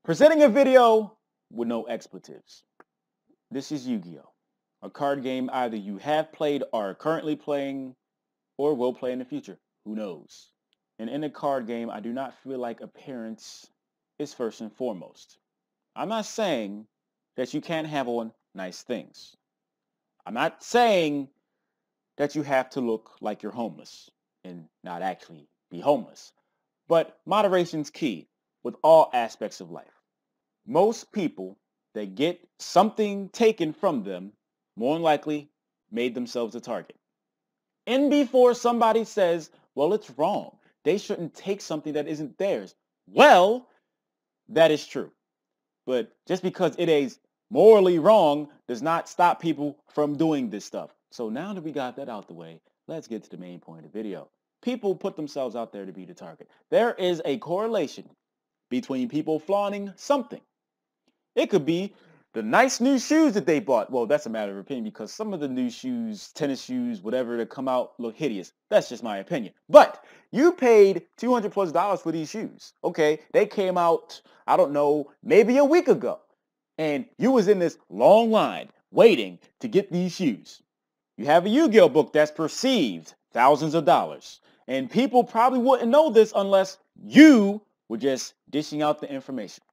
Presenting a video with no expletives. This is Yu-Gi-Oh! A card game either you have played, are currently playing, or will play in the future. Who knows? And in a card game, I do not feel like appearance is first and foremost. I'm not saying that you can't have on nice things. I'm not saying that you have to look like you're homeless and not actually be homeless. But moderation's key with all aspects of life. Most people that get something taken from them more than likely made themselves a target. And before somebody says, well, it's wrong, they shouldn't take something that isn't theirs. Well, that is true. But just because it is morally wrong does not stop people from doing this stuff. So now that we got that out the way, let's get to the main point of the video. People put themselves out there to be the target. There is a correlation between people flaunting something. It could be the nice new shoes that they bought. Well, that's a matter of opinion because some of the new shoes, tennis shoes, whatever that come out look hideous. That's just my opinion. But you paid $200+ for these shoes. Okay, they came out, I don't know, maybe a week ago. And you was in this long line waiting to get these shoes. You have a Yu-Gi-Oh book that's perceived thousands of dollars. And people probably wouldn't know this unless you were just dishing out the information.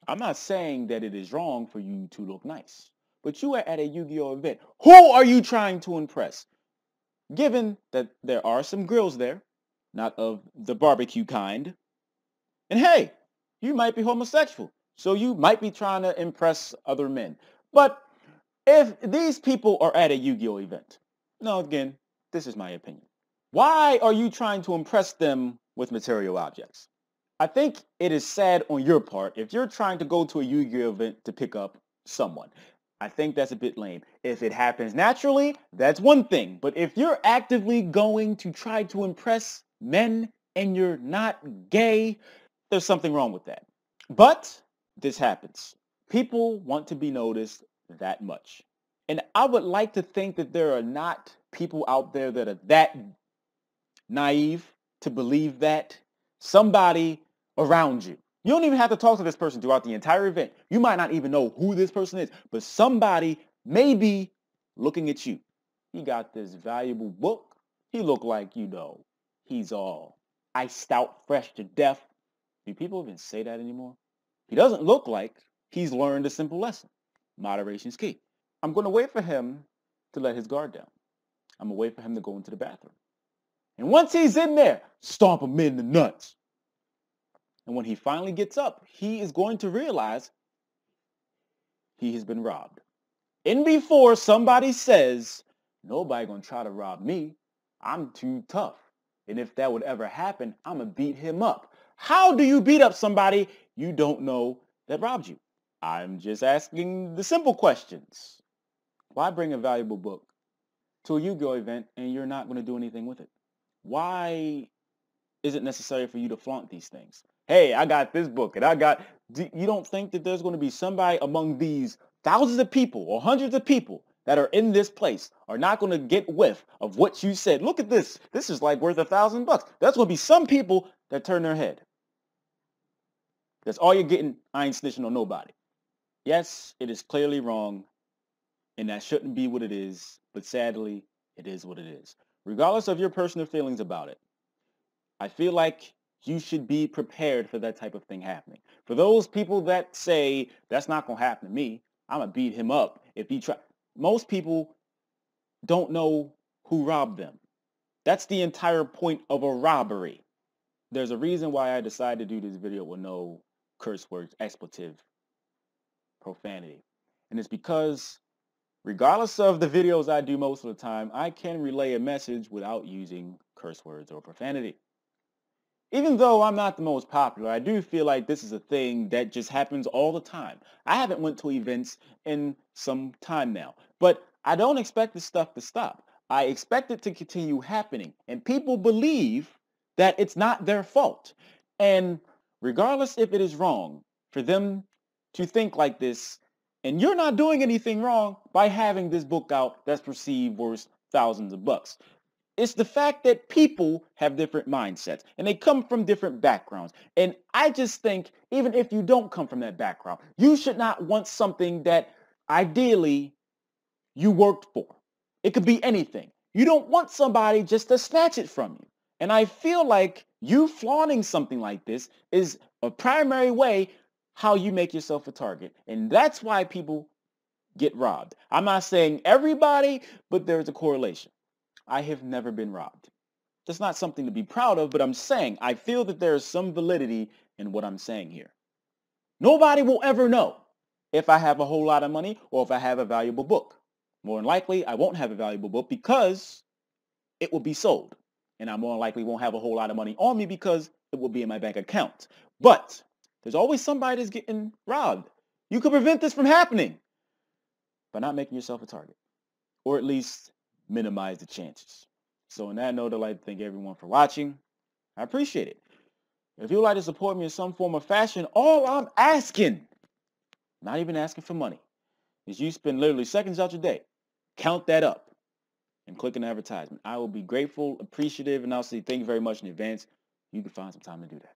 I'm not saying that it is wrong for you to look nice, but you are at a Yu-Gi-Oh event. Who are you trying to impress? Given that there are some grills there, not of the barbecue kind, and hey, you might be homosexual, so you might be trying to impress other men. But if these people are at a Yu-Gi-Oh event, no, again, this is my opinion. Why are you trying to impress them with material objects? I think it is sad on your part if you're trying to go to a Yu-Gi-Oh event to pick up someone. I think that's a bit lame. If it happens naturally, that's one thing. But if you're actively going to try to impress men and you're not gay, there's something wrong with that. But this happens. People want to be noticed that much. And I would like to think that there are not people out there that are that naive to believe that somebody around you. You don't even have to talk to this person throughout the entire event. You might not even know who this person is, but somebody may be looking at you. He got this valuable book. He look like, he's all iced out, fresh to death. Do people even say that anymore? He doesn't look like he's learned a simple lesson. Moderation's key. I'm going to wait for him to let his guard down. I'm going to wait for him to go into the bathroom. And once he's in there, stomp him in the nuts. And when he finally gets up, he is going to realize he has been robbed. And before somebody says, nobody gonna try to rob me, I'm too tough. And if that would ever happen, I'm gonna beat him up. How do you beat up somebody you don't know that robbed you? I'm just asking the simple questions. Why bring a valuable book to a Yu-Gi-Oh event and you're not gonna do anything with it? Why is it necessary for you to flaunt these things? Hey, I got this book and you don't think that there's going to be somebody among these thousands of people or hundreds of people that are in this place are not going to get whiff of what you said. Look at this. This is like worth $1,000. That's going to be some people that turn their head. That's all you're getting. I ain't snitching on nobody. Yes, it is clearly wrong and that shouldn't be what it is. But sadly, it is what it is. Regardless of your personal feelings about it, I feel like you should be prepared for that type of thing happening. For those people that say, that's not going to happen to me, I'm going to beat him up if he try. Most people don't know who robbed them. That's the entire point of a robbery. There's a reason why I decided to do this video with no curse words, expletive, profanity. And it's because regardless of the videos I do most of the time, I can relay a message without using curse words or profanity. Even though I'm not the most popular, I do feel like this is a thing that just happens all the time. I haven't went to events in some time now, but I don't expect this stuff to stop. I expect it to continue happening, and people believe that it's not their fault. And regardless if it is wrong for them to think like this, and you're not doing anything wrong by having this book out that's perceived worth thousands of bucks. It's the fact that people have different mindsets and they come from different backgrounds. And I just think even if you don't come from that background, you should not want something that ideally you worked for. It could be anything. You don't want somebody just to snatch it from you. And I feel like you flaunting something like this is a primary way how you make yourself a target. And that's why people get robbed. I'm not saying everybody, but there's a correlation. I have never been robbed. That's not something to be proud of, but I'm saying I feel that there is some validity in what I'm saying here. Nobody will ever know if I have a whole lot of money or if I have a valuable book. More than likely, I won't have a valuable book because it will be sold. And I more than likely won't have a whole lot of money on me because it will be in my bank account. But there's always somebody that's getting robbed. You could prevent this from happening by not making yourself a target, or at least minimize the chances. So on that note, I'd like to thank everyone for watching. I appreciate it. If you'd like to support me in some form or fashion, all I'm asking, not even asking for money, is you spend literally seconds out your day, count that up, and click an advertisement. I will be grateful, appreciative, and I'll say thank you very much in advance. You can find some time to do that.